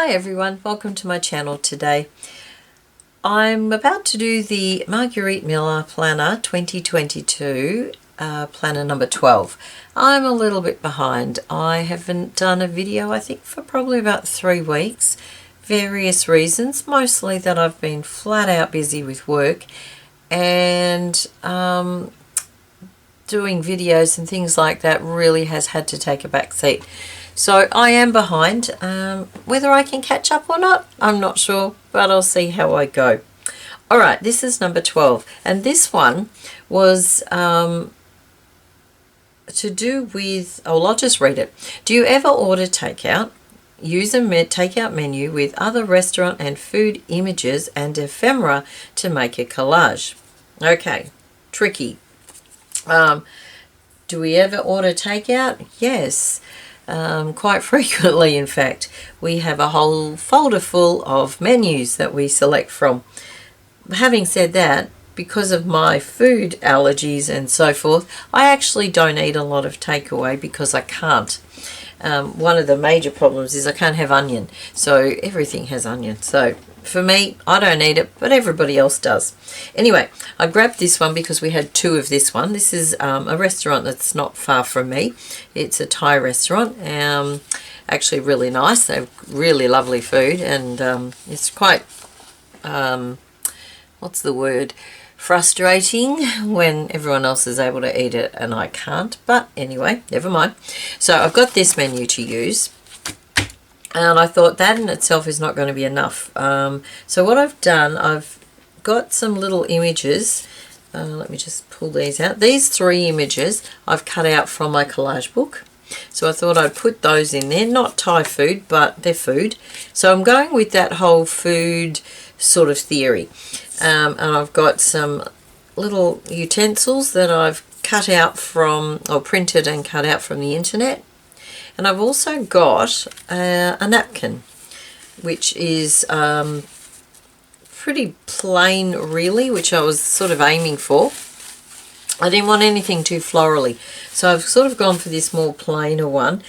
Hi everyone, welcome to my channel today. I'm about to do the Margarete Miller Planner 2022, planner number 12. I'm a little bit behind. I haven't done a video I think for probably about 3 weeks. Various reasons, mostly that I've been flat out busy with work and doing videos and things like that really has had to take a back seat. So I am behind. Whether I can catch up or not, I'm not sure, but I'll see how I go. Alright, this is number 12, and this one was to do with, oh, I'll just read it. Do you ever order takeout? Use a takeout menu with other restaurant and food images and ephemera to make a collage. Okay, tricky. Do we ever order takeout? Yes. Quite frequently, in fact. We have a whole folder full of menus that we select from. Having said that, because of my food allergies and so forth, I actually don't eat a lot of takeaway because I can't. One of the major problems is I can't have onion, so everything has onion. So for me, I don't eat it, but everybody else does. Anyway, I grabbed this one because we had 2 of this one. This is a restaurant that's not far from me. It's a Thai restaurant, actually really nice. They have really lovely food, and it's quite, what's the word, frustrating when everyone else is able to eat it and I can't. But anyway, never mind. So I've got this menu to use. And I thought that in itself is not going to be enough. So what I've done, I've got some little images. Let me just pull these out. These 3 images I've cut out from my collage book. So I thought I'd put those in there. Not Thai food, but they're food. So I'm going with that whole food sort of theory. And I've got some little utensils that I've cut out from, or printed and cut out from the internet. And I've also got a napkin, which is pretty plain really, which I was sort of aiming for. I didn't want anything too florally, so I've sort of gone for this more plainer one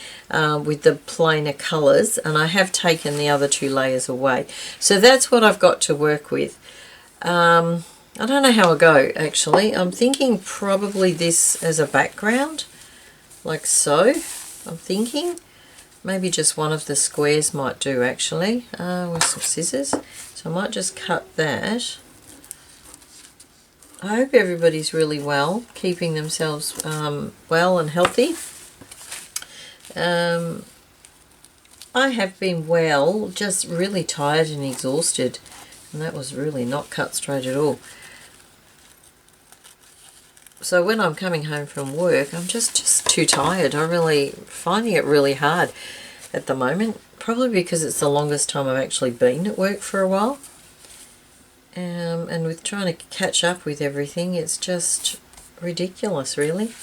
with the plainer colours, and I have taken the other 2 layers away. So that's what I've got to work with. I don't know how I'll go actually. I'm thinking probably this as a background, like so. I'm thinking maybe just one of the squares might do actually, with some scissors. So I might just cut that. I hope everybody's really well, keeping themselves well and healthy. I have been well, just really tired and exhausted, and that was really not cut straight at all. So when I'm coming home from work, I'm just too tired. I'm really finding it really hard at the moment, probably because it's the longest time I've actually been at work for a while. And with trying to catch up with everything, it's just ridiculous, really.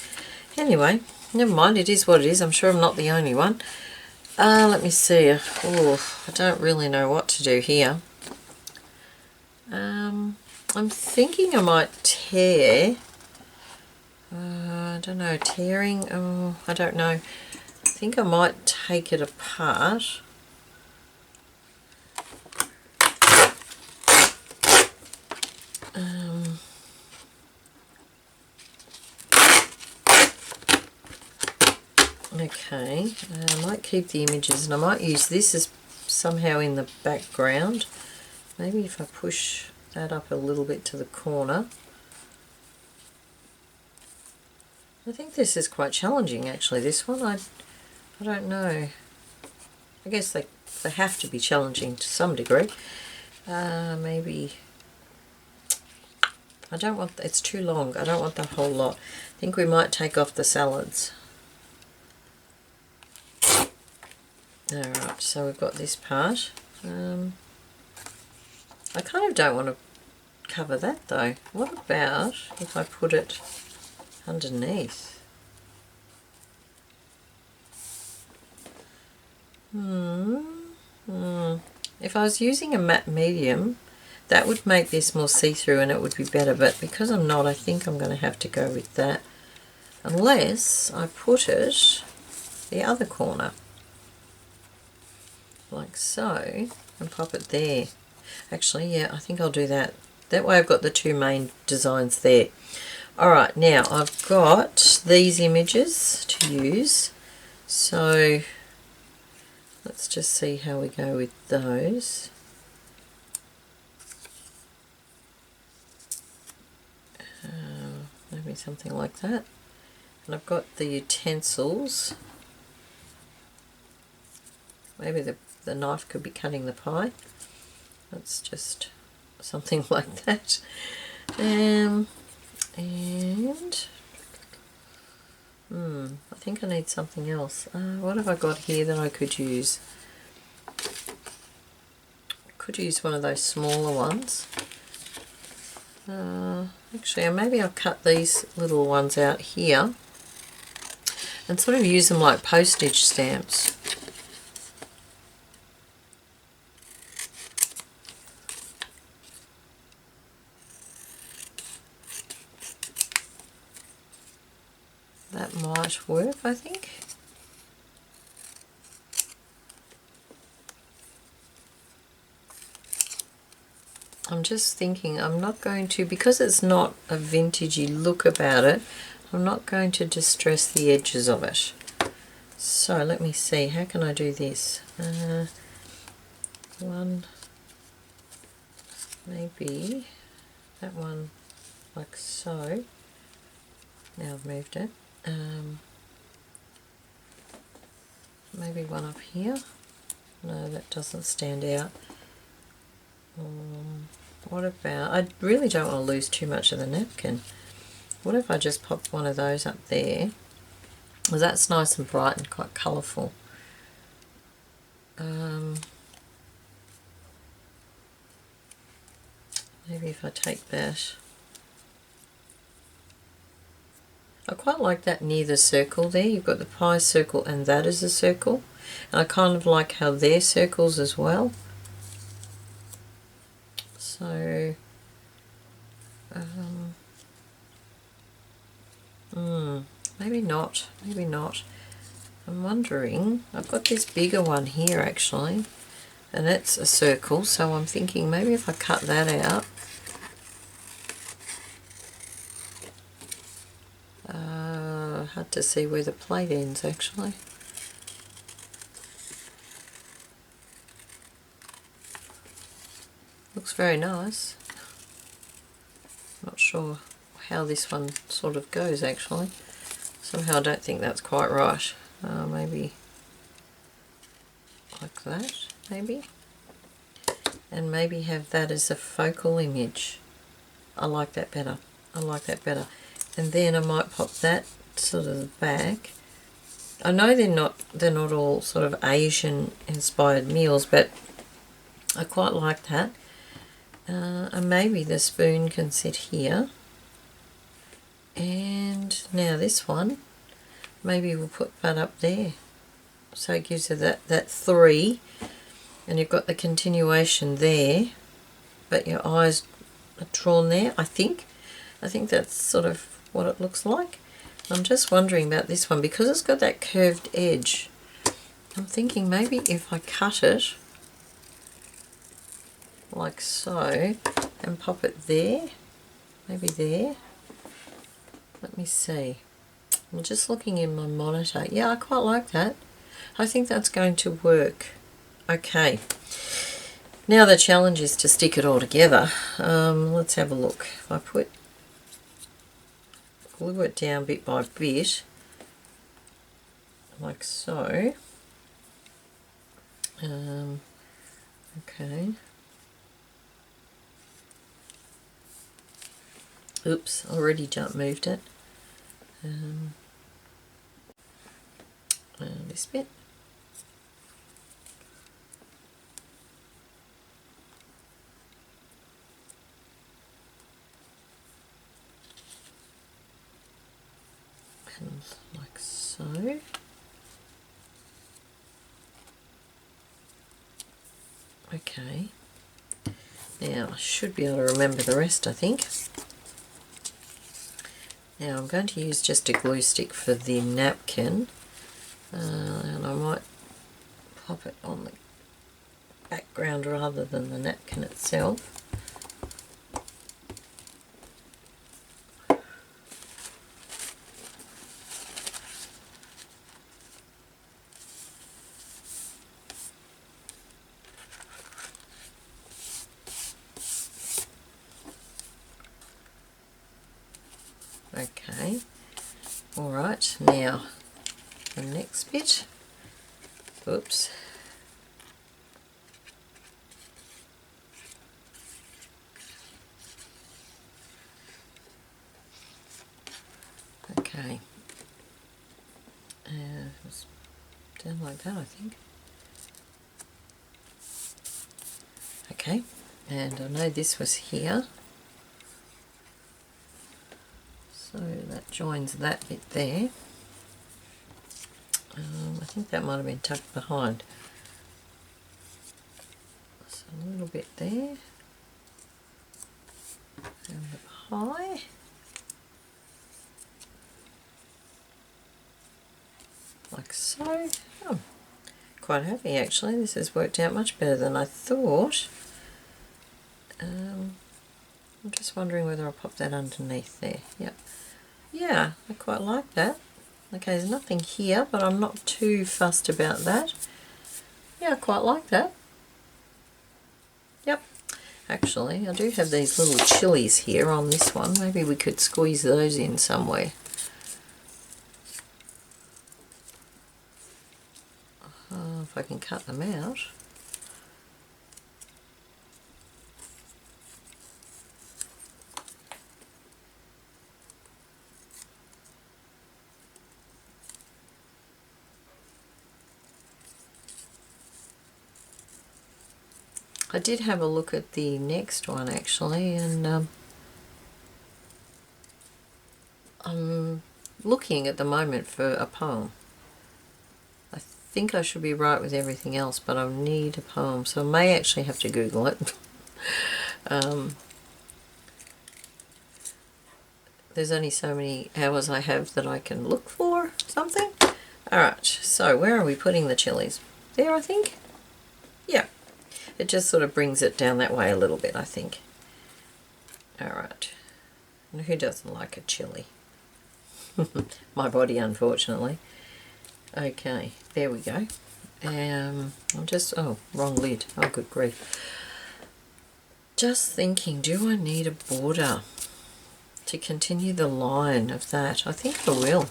Anyway, never mind, it is what it is. I'm sure I'm not the only one. Let me see. Oh, I don't really know what to do here. I'm thinking I might tear. I don't know, tearing, I don't know. I think I might take it apart. Okay, I might keep the images, and I might use this as somehow in the background. Maybe if I push that up a little bit to the corner. I think this is quite challenging actually, this one. I don't know. I guess they have to be challenging to some degree. Maybe I don't want, it's too long. I don't want the whole lot. I think we might take off the salads. Alright, so we've got this part. I kind of don't want to cover that though. What about if I put it underneath? If I was using a matte medium, that would make this more see-through and it would be better, but because I'm not, I think I'm going to have to go with that, unless I put it the other corner. like so, and pop it there. Actually, yeah, I think I'll do that. That way I've got the two main designs there. Alright, now I've got these images to use, so let's just see how we go with those. Maybe something like that. And I've got the utensils. Maybe the knife could be cutting the pie. That's just something like that. And I think I need something else. What have I got here that I could use? Could use one of those smaller ones. Actually, maybe I'll cut these little ones out here and sort of use them like postage stamps. That might work, I think. I'm just thinking I'm not going to, because it's not a vintagey look about it, I'm not going to distress the edges of it. So let me see, how can I do this? One, maybe that one like so. Now I've moved it. Maybe one up here. No, that doesn't stand out. What about, I really don't want to lose too much of the napkin. What if I just pop one of those up there? Well, that's nice and bright and quite colourful. Maybe if I take that. I quite like that near the circle there. You've got the pie circle and that is a circle. And I kind of like how they're circles as well. So, maybe not, maybe not. I'm wondering, I've got this bigger one here actually, and it's a circle, so I'm thinking maybe if I cut that out, hard to see where the plate ends actually. Looks very nice. Not sure how this one sort of goes actually. Somehow I don't think that's quite right. Maybe like that, maybe. And maybe have that as a focal image. I like that better. I like that better. And then I might pop that sort of back. I know they're not all sort of Asian inspired meals, but I quite like that. And maybe the spoon can sit here. And now this one, maybe we'll put that up there. So it gives you that 3, and you've got the continuation there, but your eyes are drawn there, I think. I think that's sort of what it looks like. I'm just wondering about this one, because it's got that curved edge. I'm thinking maybe if I cut it like so and pop it there, maybe there. Let me see. I'm just looking in my monitor. Yeah, I quite like that. I think that's going to work. Okay. Now the challenge is to stick it all together. Let's have a look. If I glue it down bit by bit, like so. Okay. Oops, already moved it. This bit. And like so. Okay. Now I should be able to remember the rest, I think. Now I'm going to use just a glue stick for the napkin, and I might pop it on the background rather than the napkin itself. Okay, all right, now the next bit. Oops. Okay, it's down like that, I think. Okay, and I know this was here, so that joins that bit there. I think that might have been tucked behind. So a little bit there, and the pie. Like so. Oh, quite happy actually. This has worked out much better than I thought. I'm just wondering whether I'll pop that underneath there. Yep. Yeah, I quite like that. Okay, there's nothing here, but I'm not too fussed about that. Yeah, I quite like that. Yep. Actually, I do have these little chilies here on this one. Maybe we could squeeze those in somewhere. If I can cut them out. I did have a look at the next one actually, and I'm looking at the moment for a poem. I think I should be right with everything else, but I need a poem, so I may actually have to Google it. There's only so many hours I have that I can look for something. Alright, so where are we putting the chilies? There, I think? Yeah. It just sort of brings it down that way a little bit, I think. Alright. And who doesn't like a chili? My body, unfortunately. Okay, there we go. I'm just, oh, wrong lid. Oh, good grief. Just thinking, do I need a border to continue the line of that? I think I will.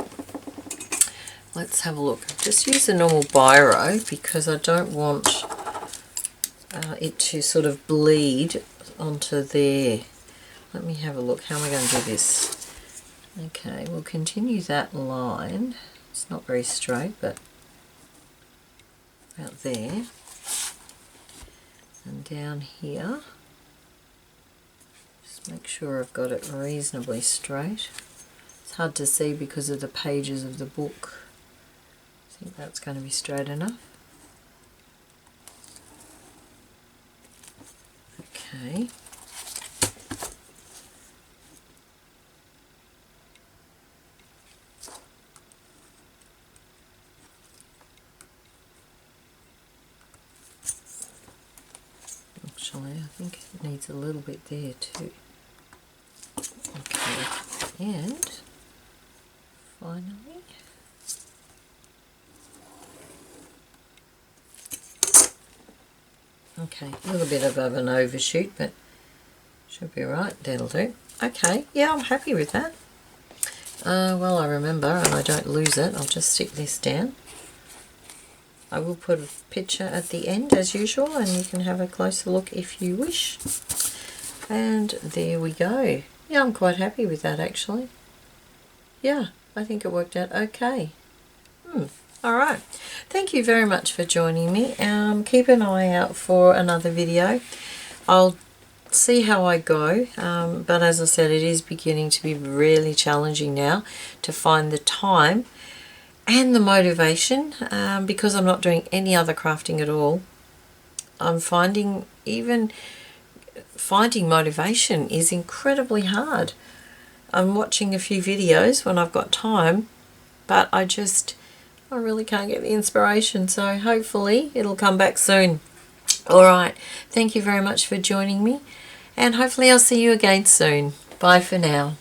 Let's have a look. Just use a normal biro because I don't want it to sort of bleed onto there. Let me have a look. How am I going to do this? Okay, we'll continue that line. It's not very straight, but about there. And down here. Just make sure I've got it reasonably straight. It's hard to see because of the pages of the book. I think that's going to be straight enough. Okay. Actually, I think it needs a little bit there too. Okay, and finally, okay, a little bit above an overshoot, but should be right, that'll do. Okay, yeah, I'm happy with that. Well, I remember, and I don't lose it, I'll just stick this down. I will put a picture at the end as usual, and you can have a closer look if you wish. And there we go. Yeah, I'm quite happy with that actually. Yeah, I think it worked out okay. Alright, thank you very much for joining me. Keep an eye out for another video. I'll see how I go, but as I said, it is beginning to be really challenging now to find the time and the motivation, because I'm not doing any other crafting at all. I'm finding even finding motivation is incredibly hard. I'm watching a few videos when I've got time, but I really can't get the inspiration, so hopefully it'll come back soon. All right, thank you very much for joining me, and hopefully I'll see you again soon. Bye for now.